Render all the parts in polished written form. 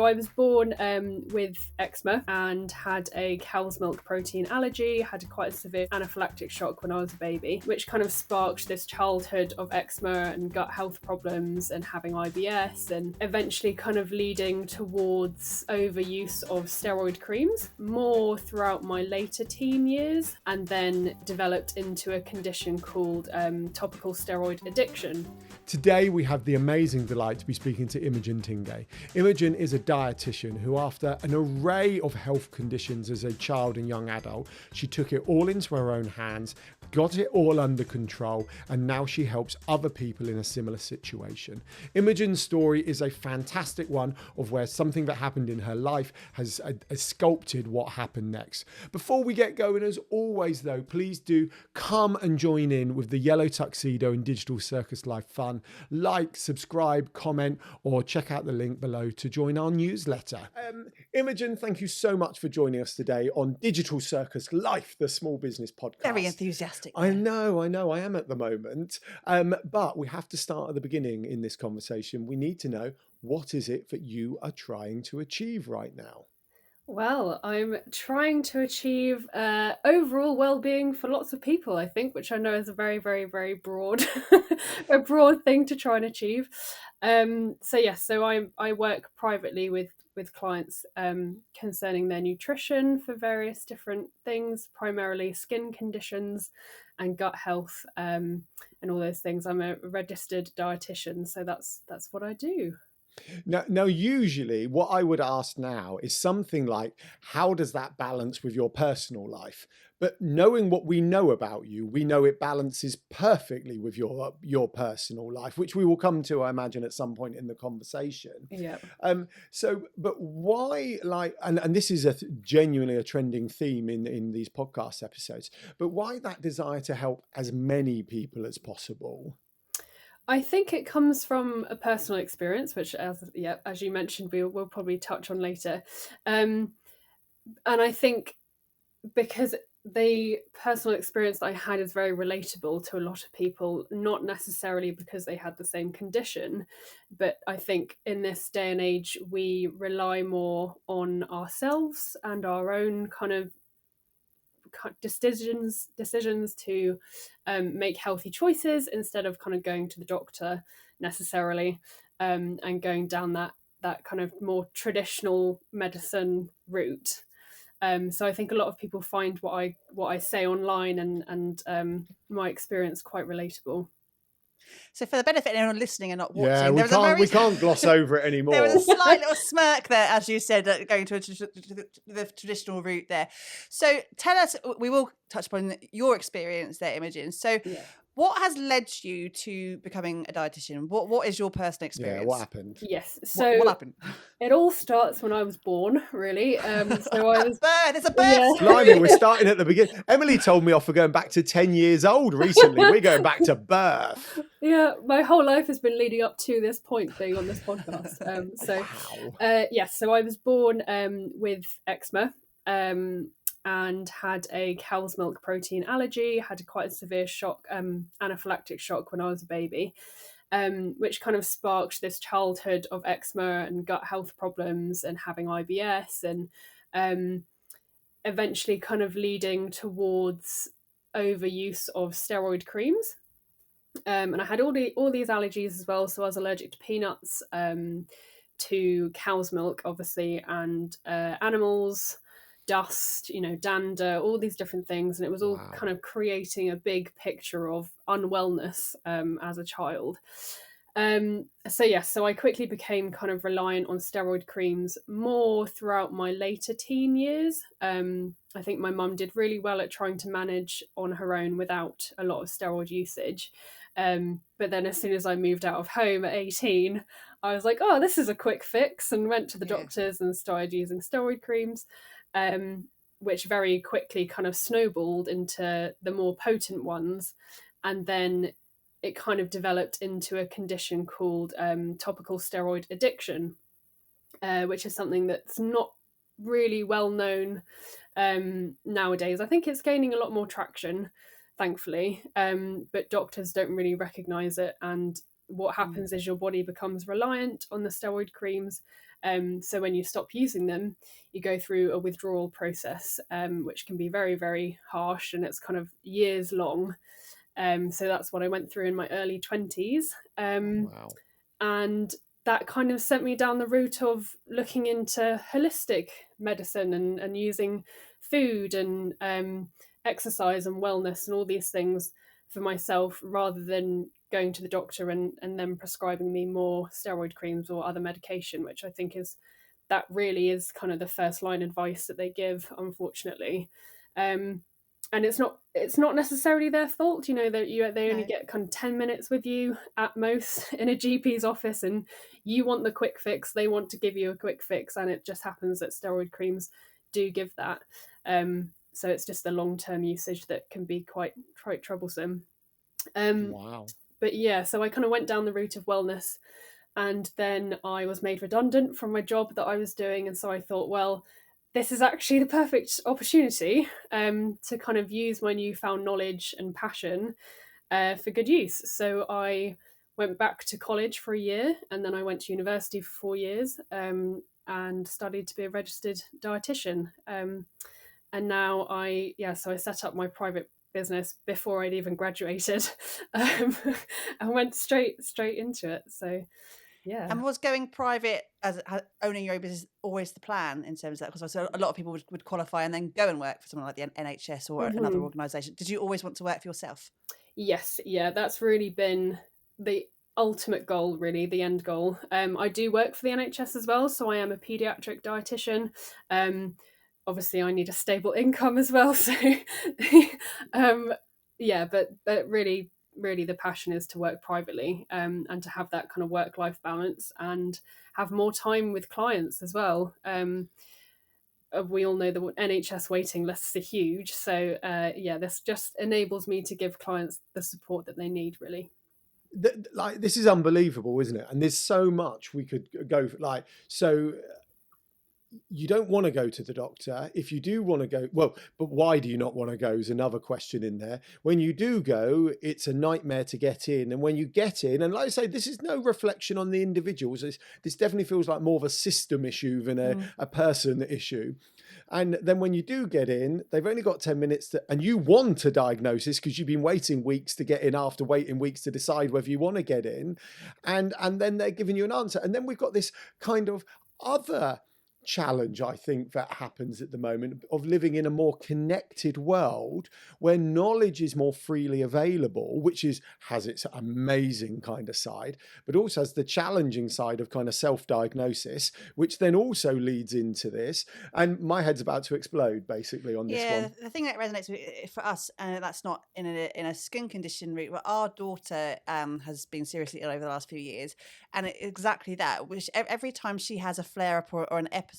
I was born with eczema and had a cow's milk protein allergy, had quite a severe anaphylactic shock when I was a baby, which kind of sparked this childhood of eczema and gut health problems and having IBS, and eventually kind of leading towards overuse of steroid creams more throughout my later teen years, and then developed into a condition called topical steroid addiction. Today we have the amazing delight to be speaking to Imogen Tingay. Imogen is a dietitian who, after an array of health conditions as a child and young adult, she took it all into her own hands, got it all under control, and now she helps other people in a similar situation. Imogen's story is a fantastic one of where something that happened in her life has sculpted what happened next. Before we get going, as always though, please do come and join in with the Yellow Tuxedo and Digital Circus Live fun. Like, subscribe, comment, or check out the link below to join our newsletter. Imogen, thank you so much for joining us today on Digital Circus Life, the small business podcast. Very enthusiastic. I know, I am at the moment. But we have to start at the beginning in this conversation. We need to know, what is it that you are trying to achieve right now? Well, I'm trying to achieve overall well-being for lots of people, I think, which I know is a very, very, very broad, a broad thing to try and achieve. So I work privately with clients concerning their nutrition for various different things, primarily skin conditions and gut health, and all those things. I'm a registered dietitian, so that's what I do. Now, usually what I would ask now is something like, how does that balance with your personal life? But knowing what we know about you, we know it balances perfectly with your personal life, which we will come to, I imagine, at some point in the conversation. Yeah. But why, and this is genuinely a trending theme in these podcast episodes, but why that desire to help as many people as possible? I think it comes from a personal experience, which, as you mentioned, we'll probably touch on later. And I think because the personal experience that I had is very relatable to a lot of people, not necessarily because they had the same condition, but I think in this day and age, we rely more on ourselves and our own kind of decisions to make healthy choices instead of kind of going to the doctor necessarily, and going down that kind of more traditional medicine route. So I think a lot of people find what I say online and my experience quite relatable. So for the benefit of anyone listening and not watching, yeah, we can't gloss over it anymore. There was a slight little smirk there, as you said, going to the traditional route there. So tell us, we will touch upon your experience there, Imogen. So what has led you to becoming a dietitian? What is your personal experience? Yeah, what happened? Yes, so what happened? It all starts when I was born, really. So I was birth. It's a birth. Blimey, we're starting at the beginning. Emily told me off for going back to 10 years old recently. We're going back to birth. Yeah, my whole life has been leading up to this point, being on this podcast. So I was born with eczema. And had a cow's milk protein allergy, had quite a severe shock, anaphylactic shock when I was a baby, which kind of sparked this childhood of eczema and gut health problems and having IBS, and eventually kind of leading towards overuse of steroid creams. And I had all these allergies as well, so I was allergic to peanuts, to cow's milk, obviously, and animals, dust, dander, all these different things, and it was all kind of creating a big picture of unwellness as a child. So I quickly became kind of reliant on steroid creams more throughout my later teen years. I think my mum did really well at trying to manage on her own without a lot of steroid usage. But then as soon as I moved out of home at 18, I was like, oh, this is a quick fix, and went to the doctors and started using steroid creams. Which very quickly kind of snowballed into the more potent ones, and then it kind of developed into a condition called topical steroid addiction, which is something that's not really well known nowadays. I think it's gaining a lot more traction, thankfully, but doctors don't really recognise it, and what happens is your body becomes reliant on the steroid creams, So when you stop using them, you go through a withdrawal process, which can be very, very harsh, and it's kind of years long. So that's what I went through in my early 20s. Wow. And that kind of sent me down the route of looking into holistic medicine and using food and exercise and wellness and all these things for myself, rather than going to the doctor and then prescribing me more steroid creams or other medication, which I think that really is kind of the first line advice that they give, unfortunately. And it's not necessarily their fault, that they only get kind of 10 minutes with you at most in a GP's office, and you want the quick fix, they want to give you a quick fix, and it just happens that steroid creams do give that. So it's just the long-term usage that can be quite troublesome. Wow. But yeah, so I kind of went down the route of wellness, and then I was made redundant from my job that I was doing, and so I thought, well, this is actually the perfect opportunity to kind of use my newfound knowledge and passion for good use. So I went back to college for a year, and then I went to university for 4 years and studied to be a registered dietitian. And now so I set up my private business before I'd even graduated, and went straight into it. So yeah. And was going private as owning your own business always the plan in terms of that? Because a lot of people would qualify and then go and work for someone like the NHS or another organisation. Did you always want to work for yourself? Yes, yeah, that's really been the ultimate goal, really, the end goal. I do work for the NHS as well, so I am a paediatric dietitian. Obviously, I need a stable income as well, so yeah, but really the passion is to work privately, and to have that kind of work-life balance and have more time with clients as well. We all know the NHS waiting lists are huge, so this just enables me to give clients the support that they need, really. This is unbelievable, isn't it? And there's so much we could go for. So you don't want to go to the doctor. If you do want to go, well, but why do you not want to go is another question in there. When you do go, it's a nightmare to get in. And when you get in, and like I say, this is no reflection on the individuals. This definitely feels like more of a system issue than a person issue. And then when you do get in, they've only got 10 minutes and you want a diagnosis because you've been waiting weeks to get in after waiting weeks to decide whether you want to get in. And then they're giving you an answer. And then we've got this kind of other challenge, I think, that happens at the moment of living in a more connected world where knowledge is more freely available, which has its amazing kind of side, but also has the challenging side of kind of self-diagnosis, which then also leads into this. And my head's about to explode basically on this one. The thing that resonates with, for us, and that's not in a skin condition route, but our daughter has been seriously ill over the last few years, and exactly that, which every time she has a flare-up or an episode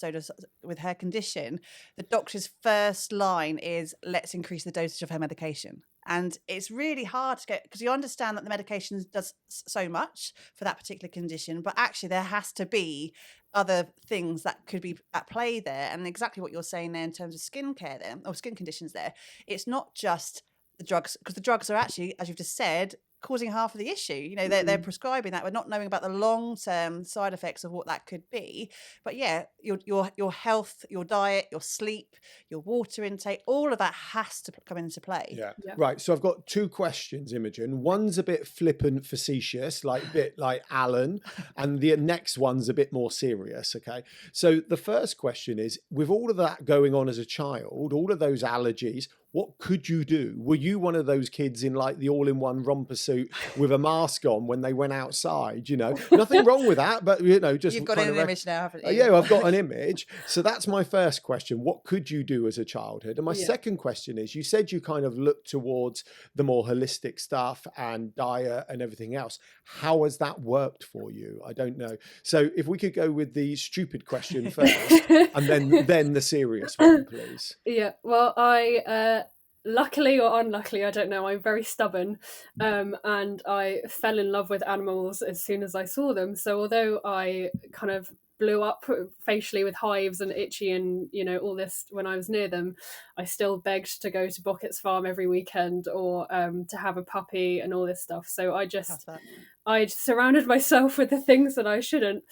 with her condition, the doctor's first line is, let's increase the dosage of her medication. And it's really hard to get, because you understand that the medication does so much for that particular condition, but actually there has to be other things that could be at play there. And exactly what you're saying there in terms of skincare there, or skin conditions there, it's not just the drugs, because the drugs are actually, as you've just said, causing half of the issue. They're prescribing that, but not knowing about the long-term side effects of what that could be. But yeah, your health, your diet, your sleep, your water intake, all of that has to come into play. Yeah. Right. So I've got two questions, Imogen. One's a bit flippant, facetious, a bit like Alan, and the next one's a bit more serious. Okay. So the first question is, with all of that going on as a child, all of those allergies, what could you do? Were you one of those kids in the all-in-one romper suit with a mask on when they went outside? Nothing wrong with that, but just you've got an image now, haven't you? Yeah, I've got an image. So that's my first question. What could you do as a childhood? And my second question is, you said you kind of looked towards the more holistic stuff and diet and everything else. How has that worked for you? I don't know. So if we could go with the stupid question first and then the serious one, please. Yeah, well, I luckily or unluckily, I don't know, I'm very stubborn, and I fell in love with animals as soon as I saw them. So although I kind of blew up facially with hives and itchy and all this when I was near them, I still begged to go to Bockett's farm every weekend or to have a puppy and all this stuff. So I'd surrounded myself with the things that I shouldn't.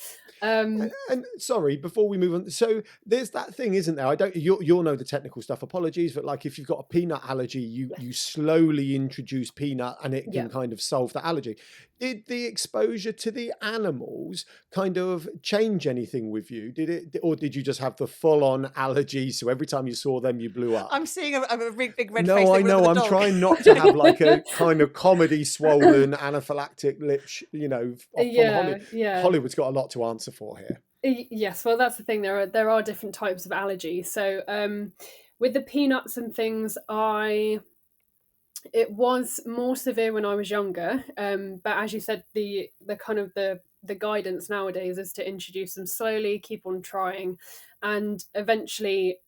And sorry, before we move on, so there's that thing, isn't there? I don't. You'll know the technical stuff. Apologies, but like if you've got a peanut allergy, you slowly introduce peanut, and it can kind of solve the allergy. Did the exposure to the animals kind of change anything with you? Did it, or did you just have the full-on allergy? So every time you saw them, you blew up. I'm seeing a big red face. No, I know. I'm trying not to have like a kind of comedy swollen anaphylactic lips. You know, Hollywood's got a lot to answer for here. Yes, well, that's the thing. There are different types of allergy. So with the peanuts and things, it was more severe when I was younger. But as you said, the kind of the guidance nowadays is to introduce them slowly, keep on trying, and eventually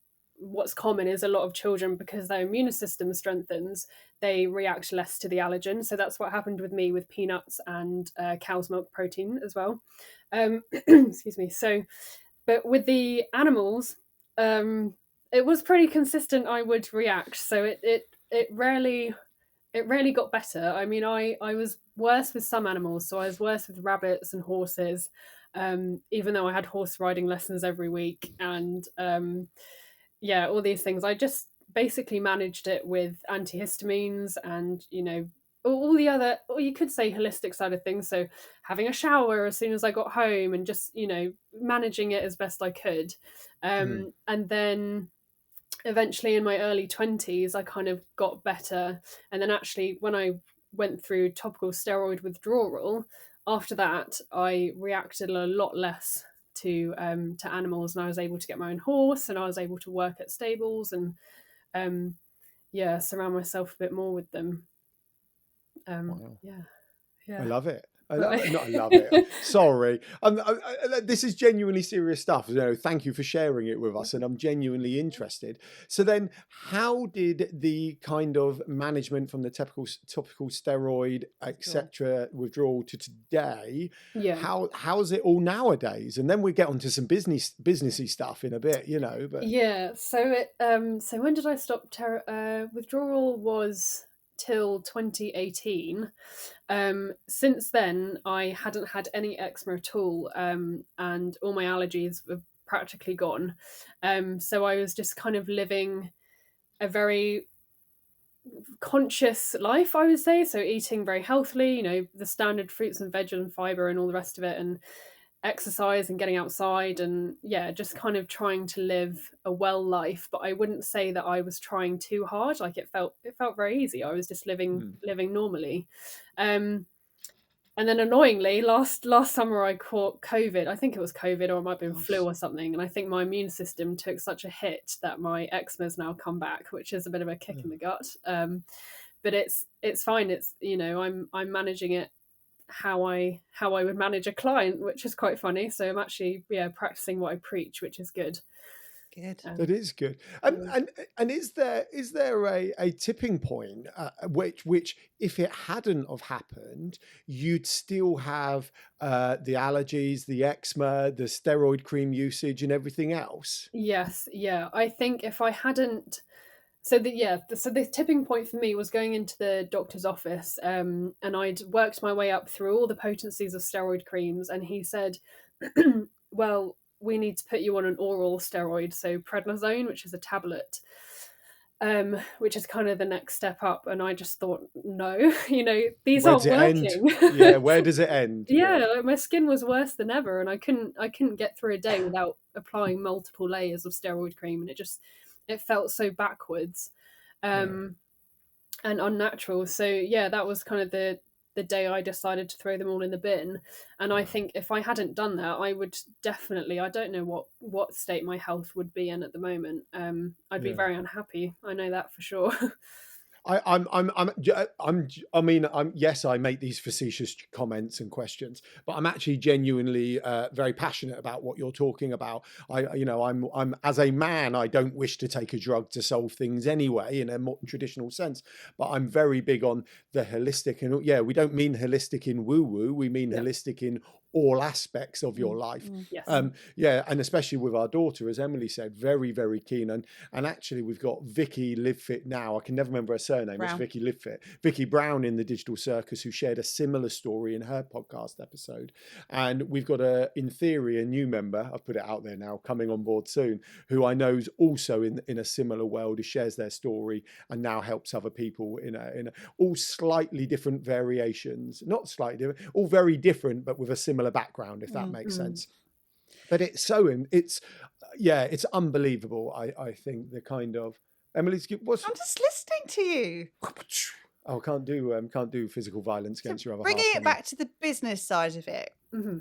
what's common is a lot of children, because their immune system strengthens, they react less to the allergen. So that's what happened with me with peanuts and cow's milk protein as well. Excuse me. So, but with the animals, it was pretty consistent. I would react. So it rarely got better. I mean, I was worse with some animals. So I was worse with rabbits and horses, even though I had horse riding lessons every week, and all these things. I just basically managed it with antihistamines and, all the other, or you could say holistic side of things. So having a shower as soon as I got home and just, managing it as best I could. And then eventually in my early 20s, I kind of got better. And then actually when I went through topical steroid withdrawal, after that, I reacted a lot less to animals, and I was able to get my own horse, and I was able to work at stables and surround myself a bit more with them. Wow. Yeah. I love it. I love it. Sorry. This is genuinely serious stuff. Thank you for sharing it with us, and I'm genuinely interested. So then, how did the kind of management from the topical steroid, etc., withdrawal to today? How's it all nowadays? And then we get onto some businessy stuff in a bit, But So it so when did I stop? Withdrawal was till 2018. Since then, I hadn't had any eczema at all, and all my allergies were practically gone. So I was just kind of living a very conscious life, I would say. So eating very healthily, the standard fruits and veg and fiber and all the rest of it, and exercise and getting outside, and just kind of trying to live a well life. But I wouldn't say that I was trying too hard. Like it felt very easy. I was just living normally. And then annoyingly, last summer I caught COVID. I think it was COVID, or it might have been flu or something. And I think my immune system took such a hit that my eczema's now come back, which is a bit of a kick in the gut. But it's fine. It's I'm managing it how I would manage a client, which is quite funny. So I'm actually practicing what I preach, which is good. That is good. And is there a tipping point which if it hadn't have happened, you'd still have the allergies, the eczema, the steroid cream usage, and everything else? Yes, I think if I hadn't. So the tipping point for me was going into the doctor's office, and I'd worked my way up through all the potencies of steroid creams, and he said, well, we need to put you on an oral steroid, so prednisone, which is a tablet, which is kind of the next step up. And I just thought, no, these aren't working. Where does it end? Like my skin was worse than ever, and I couldn't get through a day without applying multiple layers of steroid cream, and it felt so backwards and unnatural. So that was kind of the day I decided to throw them all in the bin. And I think if I hadn't done that, I would definitely, I don't know what state my health would be in at the moment. I'd be very unhappy. I know that for sure. Yes, I make these facetious comments and questions, but I'm actually genuinely very passionate about what you're talking about. I'm as a man, I don't wish to take a drug to solve things anyway in a more traditional sense, but I'm very big on the holistic. And we don't mean holistic in woo-woo, we mean holistic in all aspects of your life. Yes. Yeah, and especially with our daughter, as Emily said, very, very keen. And actually, we've got Vicky LiveFit now. I can never remember her surname. Brown. It's Vicky LiveFit. Vicky Brown in the Digital Circus, who shared a similar story in her podcast episode. And we've got in theory, a new member, I've put it out there now, coming on board soon, who I know is also in a similar world, who shares their story and now helps other people in all slightly different variations, not slightly different, all very different, but with a similar background, if that makes sense. But it's unbelievable. I think the kind of Emily's. I'm just listening to you. Oh, can't do physical violence against your other half. Bringing it back to the business side of it,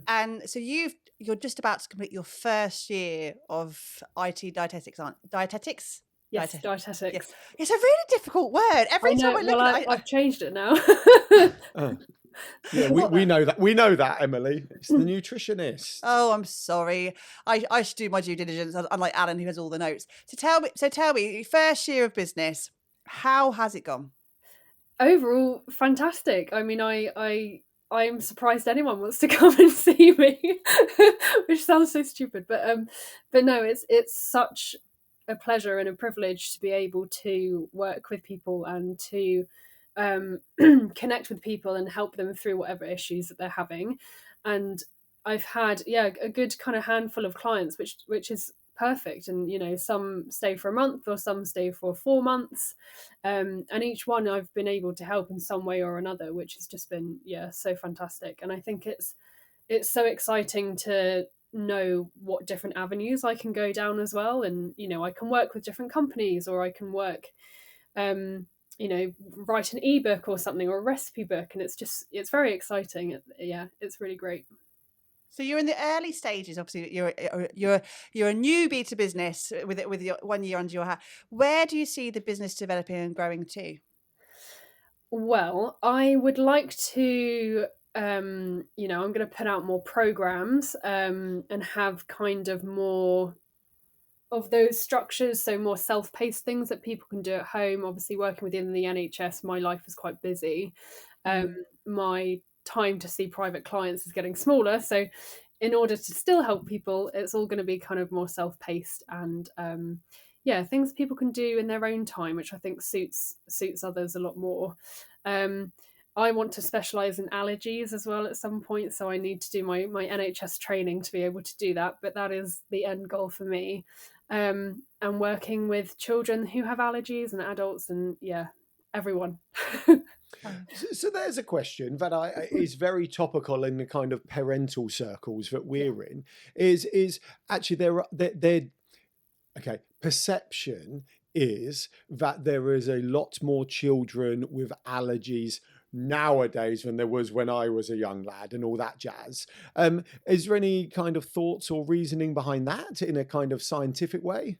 and so you're just about to complete your first year of IT dietetics, dietetics. Yes, dietetics. Yes. It's a really difficult word. Every time I look at it, I've changed it now. Yeah, we know that. We know that, Emily. It's the nutritionist. Oh, I'm sorry. I should do my due diligence, unlike Alan, who has all the notes. So tell me, first year of business, how has it gone? Overall, fantastic. I mean, I'm surprised anyone wants to come and see me, which sounds so stupid, but no, it's such a pleasure and a privilege to be able to work with people and to connect with people and help them through whatever issues that they're having. And I've had a good kind of handful of clients, which is perfect. And some stay for a month or some stay for 4 months, and each one I've been able to help in some way or another, which has just been so fantastic. And I think it's so exciting to know what different avenues I can go down as well. And I can work with different companies, or I can work write an ebook or something, or a recipe book, and it's very exciting. It's really great. So you're in the early stages. Obviously, you're a newbie to business with your 1 year under your hat. Where do you see the business developing and growing to? Well, I would like to I'm going to put out more programs and have kind of more of those structures, so more self-paced things that people can do at home. Obviously, working within the NHS, my life is quite busy. My time to see private clients is getting smaller, so in order to still help people, it's all going to be kind of more self-paced and things people can do in their own time, which I think suits others a lot more. I want to specialise in allergies as well at some point, so I need to do my NHS training to be able to do that, but that is the end goal for me. And working with children who have allergies and adults and everyone. So there's a question that is very topical in the kind of parental circles that we're in. Is actually okay. Perception is that there is a lot more children with allergies nowadays than there was when I was a young lad and all that jazz. Is there any kind of thoughts or reasoning behind that in a kind of scientific way?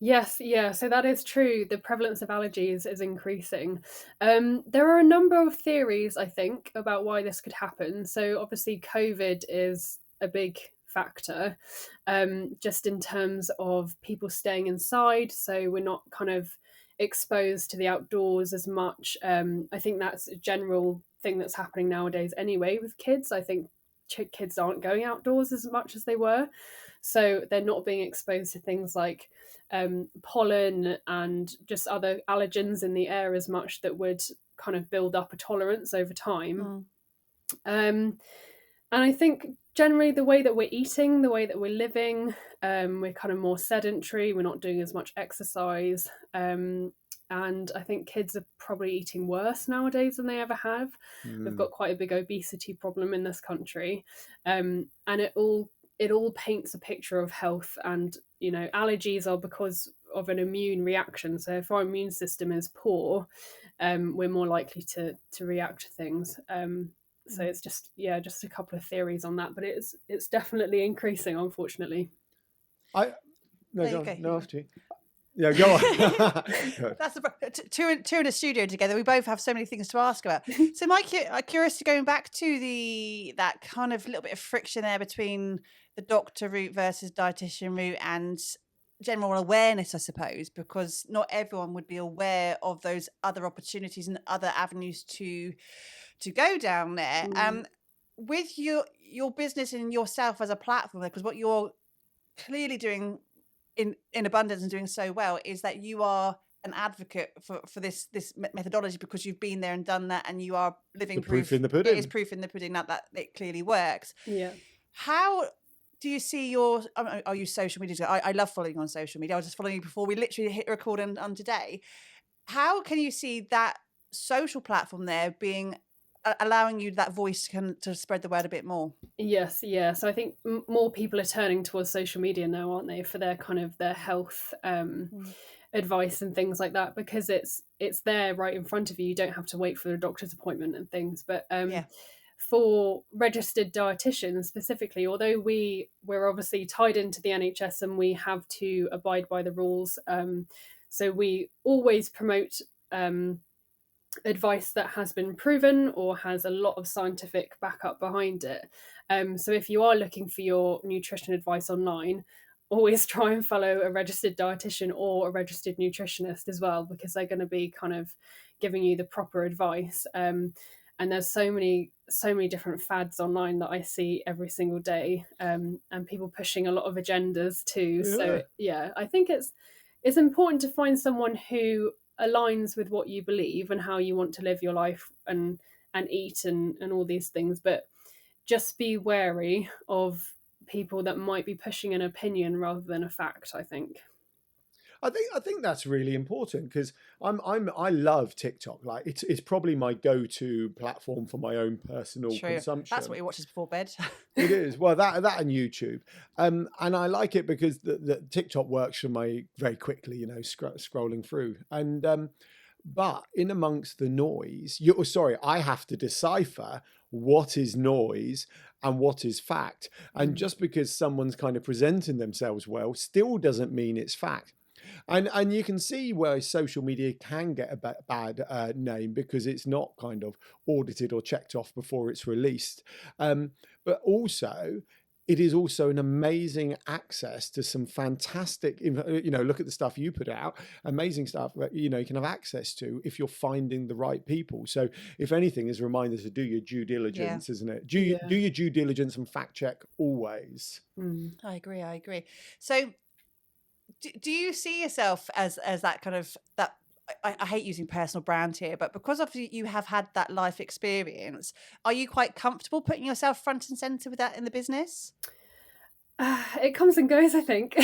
Yes, so that is true. The prevalence of allergies is increasing. There are a number of theories, I think, about why this could happen. So obviously COVID is a big factor, just in terms of people staying inside, so we're not kind of exposed to the outdoors as much. I think that's a general thing that's happening nowadays anyway with kids. I think kids aren't going outdoors as much as they were, so they're not being exposed to things like pollen and just other allergens in the air as much that would kind of build up a tolerance over time. And I think generally the way that we're eating, the way that we're living, we're kind of more sedentary, we're not doing as much exercise, and I think kids are probably eating worse nowadays than they ever have. We've got quite a big obesity problem in this country, and it all paints a picture of health. And allergies are because of an immune reaction, so if our immune system is poor, we're more likely to react to things. So it's just a couple of theories on that, but it's definitely increasing, unfortunately. Go on. That's two in a studio together. We both have so many things to ask about. So, Mike, I'm curious to going back to that kind of little bit of friction there between the doctor route versus dietitian route and general awareness, I suppose, because not everyone would be aware of those other opportunities and other avenues to go down there. with your business and yourself as a platform, because what you're clearly doing in abundance and doing so well is that you are an advocate for this methodology, because you've been there and done that, and you are living The proof in the pudding. It is proof in the pudding that it clearly works. Yeah. How do you see your? I use social media. I love following you on social media. I was just following you before we literally hit record on today. How can you see that social platform there being allowing you that voice to spread the word a bit more? Yes, yeah. So I think more people are turning towards social media now, aren't they, for their kind of their health advice and things like that, because it's there right in front of you. You don't have to wait for a doctor's appointment and things. But for registered dietitians specifically, although we're obviously tied into the NHS and we have to abide by the rules, so we always promote advice that has been proven or has a lot of scientific backup behind it. So if you are looking for your nutrition advice online, always try and follow a registered dietitian or a registered nutritionist as well, because they're going to be kind of giving you the proper advice. And there's so many different fads online that I see every single day, and people pushing a lot of agendas too. Yeah. So yeah, I think it's important to find someone who aligns with what you believe and how you want to live your life and eat and all these things, but just be wary of people that might be pushing an opinion rather than a fact, I think. I think that's really important, because I love TikTok. Like it's probably my go-to platform for my own personal consumption. That's what he watches before bed. It is. Well, that and YouTube, and I like it because the TikTok works for me very quickly. You know, scrolling through, and but in amongst the noise, I have to decipher what is noise and what is fact. And just because someone's kind of presenting themselves well, still doesn't mean it's fact. And you can see where social media can get a bad name, because it's not kind of audited or checked off before it's released. But also, it is also an amazing access to some fantastic, look at the stuff you put out, amazing stuff that, you can have access to if you're finding the right people. So if anything, is a reminder to do your due diligence, isn't it? Do your due diligence and fact check always. I agree. So do you see yourself as that kind of that? I hate using personal brand here, but because of you have had that life experience, are you quite comfortable putting yourself front and center with that in the business? It comes and goes, I think.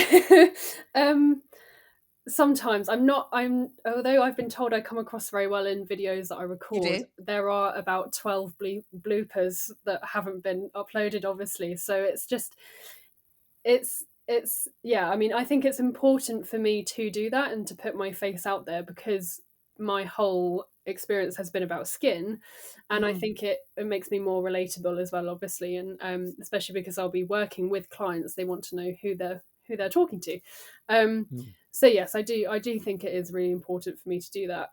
Sometimes although I've been told I come across very well in videos that I record, there are about 12 bloopers that haven't been uploaded, obviously. So I think it's important for me to do that and to put my face out there, because my whole experience has been about skin, and I think it makes me more relatable as well, obviously, and especially because I'll be working with clients. They want to know who they're talking to. So yes, I do think it is really important for me to do that,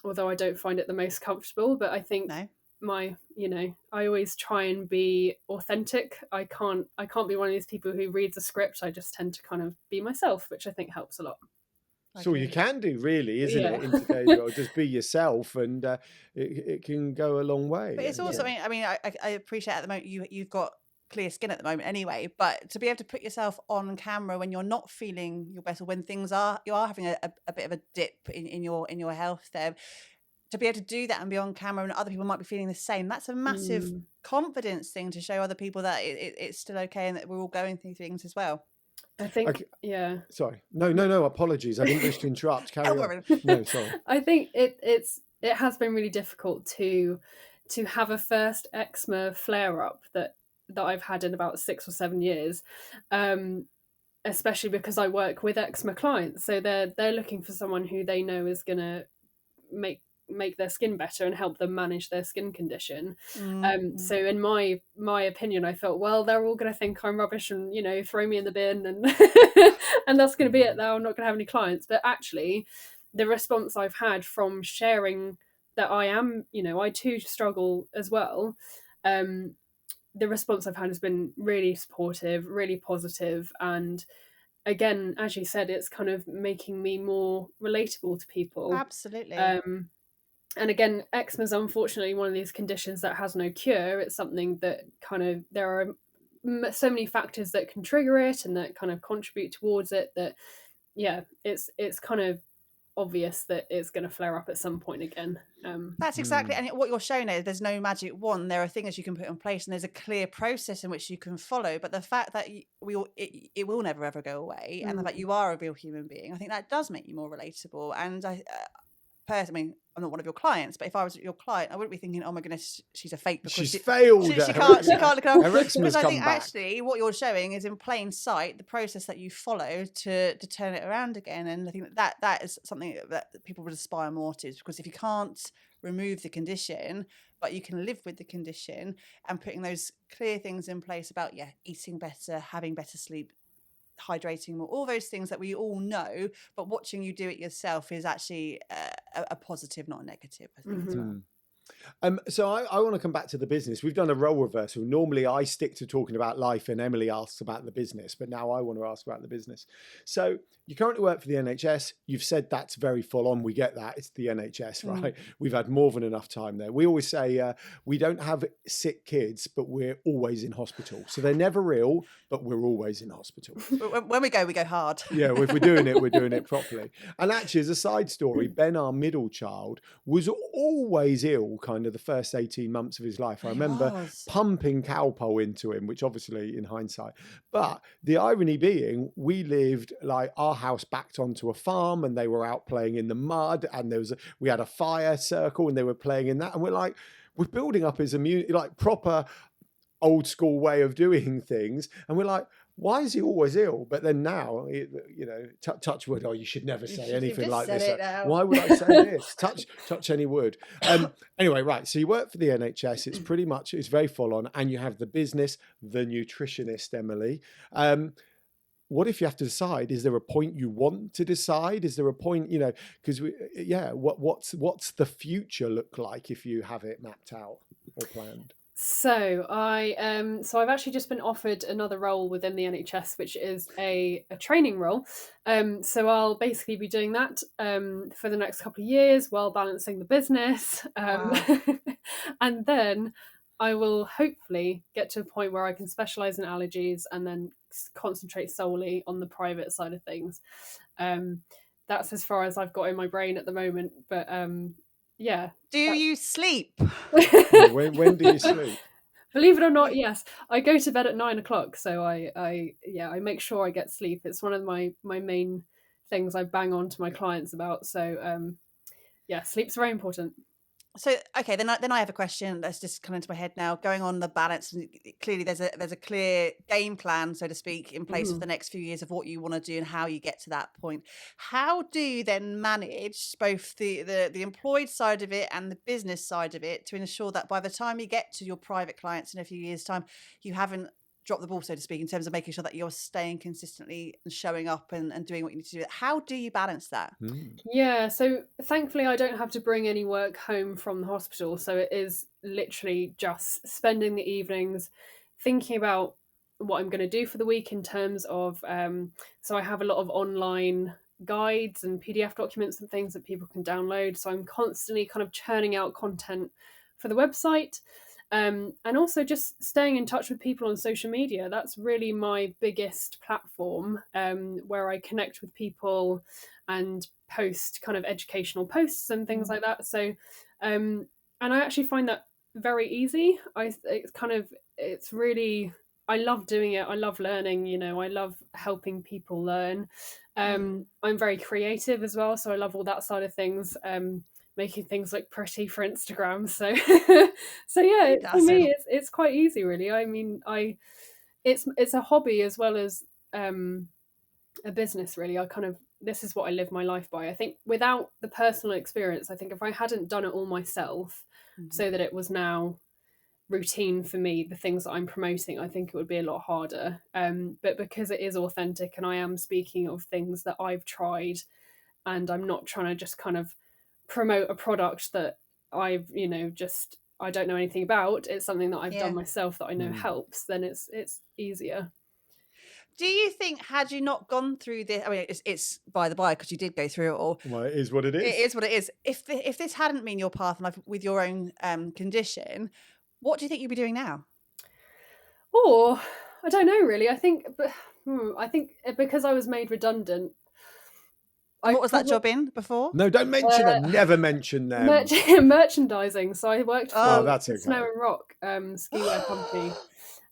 although I don't find it the most comfortable. But I think I always try and be authentic. I can't be one of these people who reads a script. I just tend to kind of be myself, which I think helps a lot. So you can do, really, isn't it, in today's world? Just be yourself, and it can go a long way. But it's also, I appreciate at the moment you've got clear skin at the moment anyway, but to be able to put yourself on camera when you're not feeling your best, or when you are having a bit of a dip in your health there, to be able to do that and be on camera and other people might be feeling the same, that's a massive confidence thing to show other people that it's still okay and that we're all going through things as well. I think, Sorry. No, apologies. I didn't wish to interrupt. Carry on. No, sorry. I think it has been really difficult to have a first eczema flare-up that I've had in about 6 or 7 years, especially because I work with eczema clients. So they're looking for someone who they know is going to make their skin better and help them manage their skin condition. So in my opinion, I felt, well, they're all going to think I'm rubbish and throw me in the bin, and and that's going to be it now. I'm not going to have any clients. But actually, the response I've had from sharing that I too struggle as well, the response I've had has been really supportive, really positive, and again, as you said, it's kind of making me more relatable to people. Absolutely. And again, eczema is unfortunately one of these conditions that has no cure. It's something that kind of, there are so many factors that can trigger it and that kind of contribute towards it, that it's kind of obvious that it's going to flare up at some point again. That's exactly, and what you're showing is there's no magic wand. There are things you can put in place, and there's a clear process in which you can follow. But the fact that it will never ever go away, and the fact you are a real human being, I think that does make you more relatable. And personally, I'm not one of your clients, but if I was your client, I wouldn't be thinking, "Oh my goodness, she's a fake because she's failed. She can't look after." Because I think back. actually, what you're showing is in plain sight the process that you follow to turn it around again. And I think that is something that people would aspire more to, because if you can't remove the condition, but you can live with the condition, and putting those clear things in place about eating better, having better sleep, hydrating more, all those things that we all know, but watching you do it yourself is actually a positive, not a negative, I think. As well. So I want to come back to the business. We've done a role reversal. Normally I stick to talking about life and Emily asks about the business, but now I want to ask about the business. So you currently work for the NHS. You've said that's very full on. We get that. It's the NHS, right? We've had more than enough time there. We always say we don't have sick kids, but we're always in hospital. So they're never ill, but we're always in hospital. When we go hard. Yeah, if we're doing it properly. And actually, as a side story, Ben, our middle child, was always ill kind of the first 18 months of his life. I remember pumping Calpol into him, which obviously in hindsight. But the irony being, we lived like our house backed onto a farm and they were out playing in the mud, and we had a fire circle and they were playing in that. And we're building up his immunity, like proper old school way of doing things. And we're like, why is he always ill? But then now, touch wood. Oh, you should never say anything like this. Why would I say this? Touch any wood. Anyway, right. So you work for the NHS. It's very full on. And you have the business, the nutritionist, Emily. What if you have to decide? Is there a point you want to decide? Is there a point, because what's the future look like if you have it mapped out or planned? So I've actually just been offered another role within the NHS, which is a training role. So I'll basically be doing that for the next couple of years while balancing the business. And then I will hopefully get to a point where I can specialise in allergies and then concentrate solely on the private side of things. That's as far as I've got in my brain at the moment. But yeah. Do you sleep? When do you sleep? Believe it or not, yes. I go to bed at 9 o'clock, so I make sure I get sleep. It's one of my main things I bang on to my clients about. So sleep's very important. So okay, then I have a question that's just come into my head now. Going on the balance, and clearly there's a clear game plan, so to speak, in place for the next few years of what you want to do and how you get to that point. How do you then manage both the employed side of it and the business side of it to ensure that by the time you get to your private clients in a few years' time, you haven't drop the ball, so to speak, in terms of making sure that you're staying consistently and showing up and doing what you need to do? How do you balance that? Yeah, so thankfully I don't have to bring any work home from the hospital. So it is literally just spending the evenings thinking about what I'm going to do for the week in terms of, so I have a lot of online guides and PDF documents and things that people can download. So I'm constantly kind of churning out content for the website. And also just staying in touch with people on social media. That's really my biggest platform, where I connect with people and post kind of educational posts and things like that. So, and I actually find that very easy. I love doing it. I love learning, I love helping people learn. I'm very creative as well. So I love all that side of things. Making things look pretty for Instagram. So yeah, for me it's quite easy, really. I mean, it's a hobby as well as a business, really. This is what I live my life by. I think without the personal experience, I think if I hadn't done it all myself, so that it was now routine for me, the things that I'm promoting, I think it would be a lot harder. But because it is authentic and I am speaking of things that I've tried, and I'm not trying to just kind of promote a product that I've I don't know anything about, it's something that I've done myself that I know helps, then it's easier. Do you think, had you not gone through this, I mean, it's by the by because you did go through it all. Well, it is what it is. It is what it is. If this hadn't been your path in life with your own condition, what do you think you'd be doing now? Oh, I don't know really. I think because I was made redundant. What was that job in before? No, don't mention them. Never mention them. Merchandising. So I worked for that's okay. Snow and Rock ski wear company.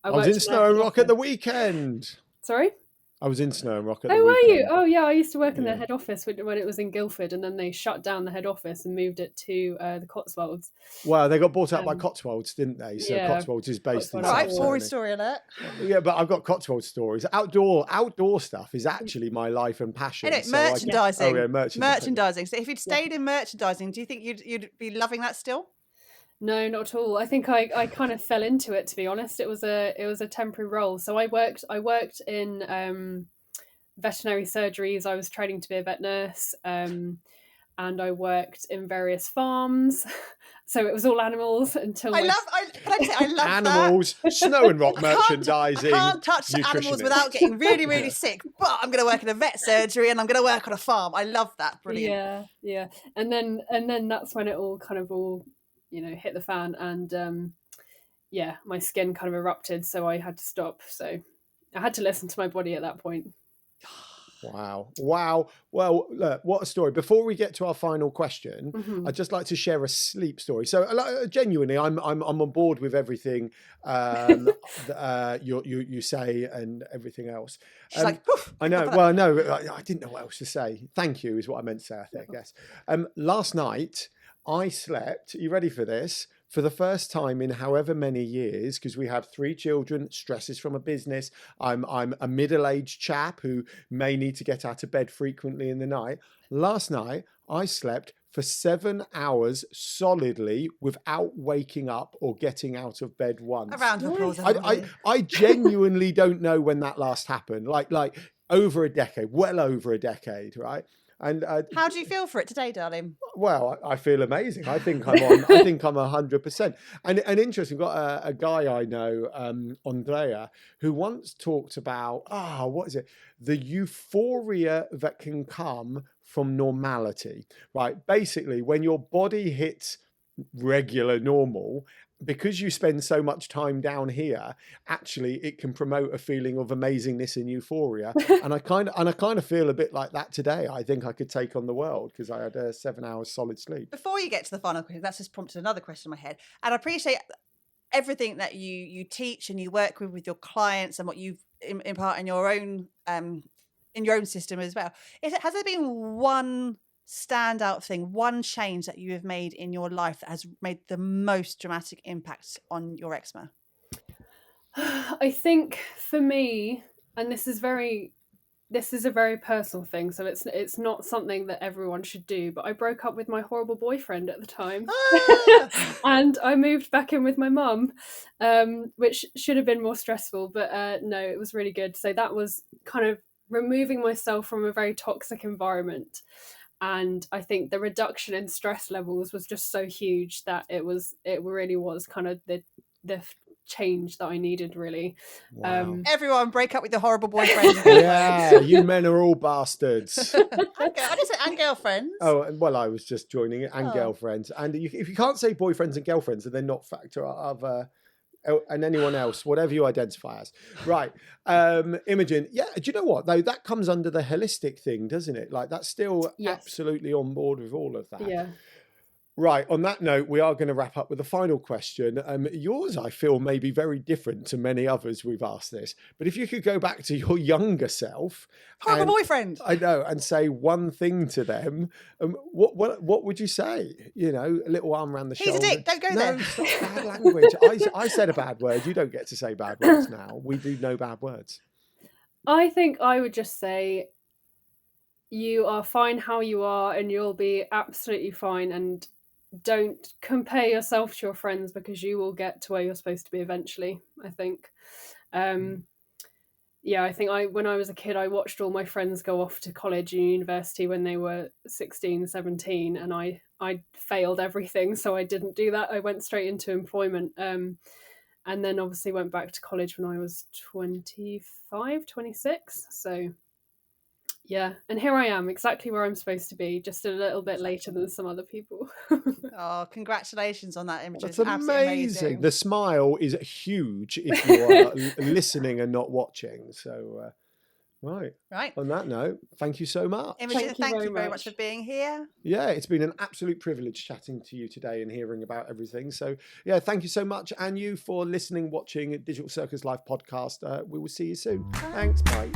I was in Snow and Rock at the weekend. Sorry? I was in Snow and Rock at the weekend. Oh, were you? Oh, yeah. I used to work in their head office when it was in Guildford, and then they shut down the head office and moved it to the Cotswolds. Well, they got bought out by Cotswolds, didn't they? So Cotswolds is based in Right, boring story alert. Yeah, but I've got Cotswold stories. Outdoor stuff is actually my life and passion. Anyway, merchandising. Merchandising. So if you'd stayed in merchandising, do you think you'd be loving that still? No, not at all. I think I kind of fell into it, to be honest. It was a temporary role. So I worked in veterinary surgeries. I was training to be a vet nurse, and I worked in various farms. So it was all animals until I love animals. That. Snow and Rock merchandising. I can't touch animals without getting really, really sick. But I'm going to work in a vet surgery and I'm going to work on a farm. I love that. Brilliant. Yeah. And then that's when it all hit the fan, and my skin kind of erupted, so I had to stop. So I had to listen to my body at that point. Wow. Well, look, what a story. Before we get to our final question, I'd just like to share a sleep story. So genuinely, I'm on board with everything you say and everything else. She's like, I know. Well, no, I didn't know what else to say. Thank you is what I meant to say, I guess. Last night, I slept, are you ready for this? For the first time in however many years, because we have 3 children, stresses from a business. I'm a middle-aged chap who may need to get out of bed frequently in the night. Last night, I slept for 7 hours solidly without waking up or getting out of bed once. A round of applause. I genuinely don't know when that last happened. Like over a decade, well over a decade, right? And how do you feel for it today, darling? Well, I feel amazing. I think I'm on. I think I'm 100%. And interesting, got a guy I know, Andrea, who once talked about what is it? The euphoria that can come from normality, right? Basically, when your body hits regular normal, because you spend so much time down here, actually it can promote a feeling of amazingness and euphoria. and I kind of feel a bit like that today. I think I could take on the world because I had 7 hours solid sleep. Before you get to the final question, that's just prompted another question in my head. And I appreciate everything that you teach and you work with your clients and what you impart in your own system as well. Has there been one standout thing, one change that you have made in your life that has made the most dramatic impact on your eczema? I think for me, and this is a very personal thing, so it's not something that everyone should do, but I broke up with my horrible boyfriend at the time. And I moved back in with my mum, which should have been more stressful, but no, it was really good. So that was kind of removing myself from a very toxic environment. And I think the reduction in stress levels was just so huge that it really was kind of the change that I needed, really. Wow. Everyone break up with your horrible boyfriend. Yeah, you men are all bastards. I just said and girlfriends. Oh, well, I was just joining it, and girlfriends. And if you can't say boyfriends and girlfriends, and then not factor other and anyone else, whatever you identify as. Right. Imogen, do you know what, though? That comes under the holistic thing, doesn't it? Like, that's still absolutely on board with all of that. Yeah. Right. On that note, we are going to wrap up with the final question. Yours, I feel, may be very different to many others we've asked this. But if you could go back to your younger self, horrible boyfriend, I know, and say one thing to them, what would you say? You know, a little arm around the shoulder. He's a dick. Don't go there. No, stop bad language. I said a bad word. You don't get to say bad words now. We do no bad words. I think I would just say, you are fine how you are, and you'll be absolutely fine. And don't compare yourself to your friends, because you will get to where you're supposed to be eventually, I think. I think when I was a kid, I watched all my friends go off to college and university when they were 16, 17, and I failed everything, so I didn't do that. I went straight into employment. And then obviously went back to college when I was 25, 26. So yeah, and here I am, exactly where I'm supposed to be, just a little bit later than some other people. Oh, congratulations on that, Imogen. That's It's absolutely amazing. The smile is huge if you are listening and not watching. So, right. On that note, thank you so much. Imogen, thank you very much for being here. Yeah, it's been an absolute privilege chatting to you today and hearing about everything. So, yeah, thank you so much. And you for listening, watching Digital Circus Live podcast. We will see you soon. Thanks. Bye.